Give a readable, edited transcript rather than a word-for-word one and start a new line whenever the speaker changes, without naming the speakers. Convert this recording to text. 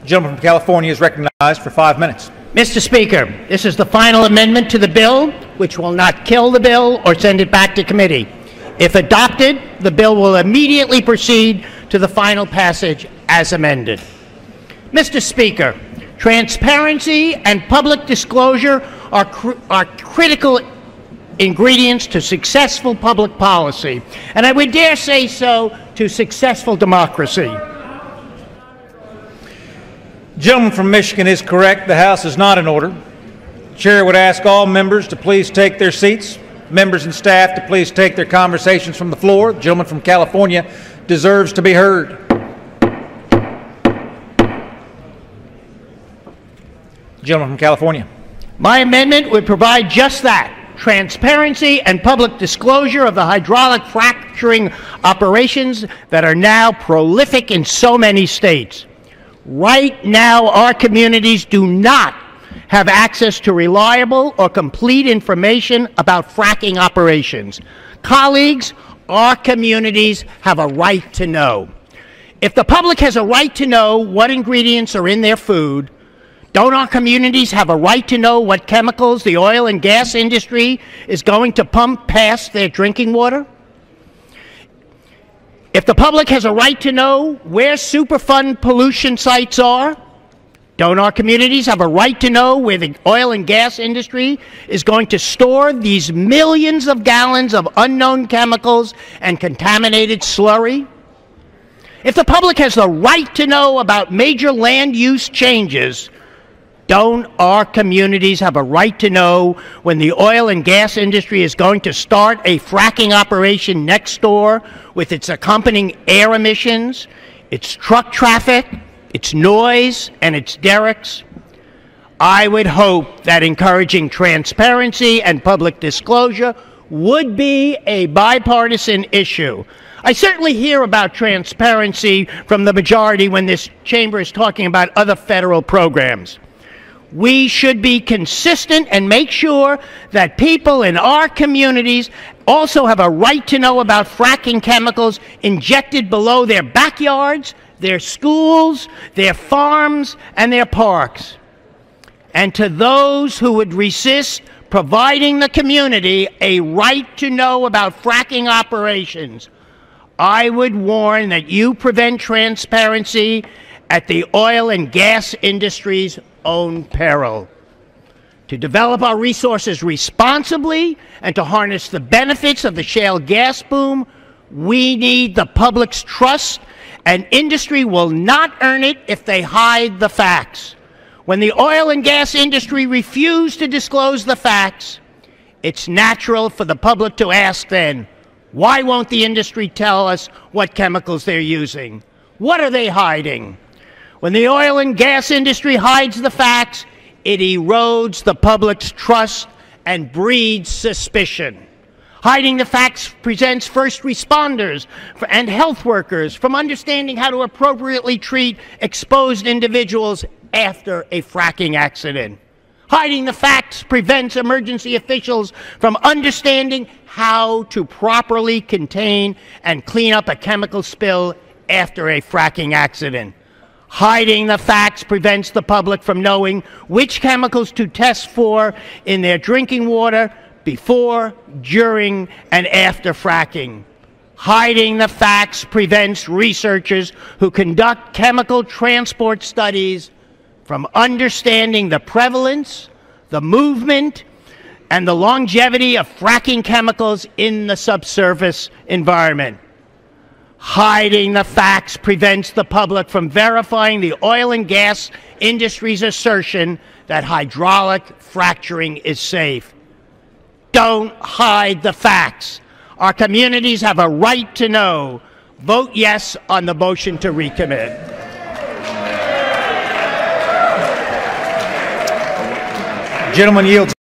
The gentleman from California is recognized for 5 minutes.
Mr. Speaker, this is the final amendment to the bill, which will not kill the bill or send it back to committee. If adopted, the bill will immediately proceed to the final passage as amended. Mr. Speaker, transparency and public disclosure are critical ingredients to successful public policy, and I would dare say so, to successful democracy.
The gentleman from Michigan is correct. The House is not in order. The Chair would ask all members to please take their seats. Members and staff to please take their conversations from the floor. The gentleman from California deserves to be heard. The gentleman from California.
My amendment would provide just that: transparency and public disclosure of the hydraulic fracturing operations that are now prolific in so many states. Right now, our communities do not have access to reliable or complete information about fracking operations. Colleagues, our communities have a right to know. If the public has a right to know what ingredients are in their food, don't our communities have a right to know what chemicals the oil and gas industry is going to pump past their drinking water? If the public has a right to know where Superfund pollution sites are, don't our communities have a right to know where the oil and gas industry is going to store these millions of gallons of unknown chemicals and contaminated slurry? If the public has the right to know about major land use changes, don't our communities have a right to know when the oil and gas industry is going to start a fracking operation next door with its accompanying air emissions, its truck traffic, its noise, and its derricks? I would hope that encouraging transparency and public disclosure would be a bipartisan issue. I certainly hear about transparency from the majority when this chamber is talking about other federal programs. We should be consistent and make sure that people in our communities also have a right to know about fracking chemicals injected below their backyards, their schools, their farms, and their parks. And to those who would resist providing the community a right to know about fracking operations, I would warn that you prevent transparency at the oil and gas industry's own peril. To develop our resources responsibly and to harness the benefits of the shale gas boom, we need the public's trust, and industry will not earn it if they hide the facts. When the oil and gas industry refuse to disclose the facts, it's natural for the public to ask then, why won't the industry tell us what chemicals they're using? What are they hiding? When the oil and gas industry hides the facts, it erodes the public's trust and breeds suspicion. Hiding the facts prevents first responders and health workers from understanding how to appropriately treat exposed individuals after a fracking accident. Hiding the facts prevents emergency officials from understanding how to properly contain and clean up a chemical spill after a fracking accident. Hiding the facts prevents the public from knowing which chemicals to test for in their drinking water before, during, and after fracking. Hiding the facts prevents researchers who conduct chemical transport studies from understanding the prevalence, the movement, and the longevity of fracking chemicals in the subsurface environment. Hiding the facts prevents the public from verifying the oil and gas industry's assertion that hydraulic fracturing is safe. Don't hide the facts. Our communities have a right to know. Vote yes on the motion to recommit.
Gentleman yields.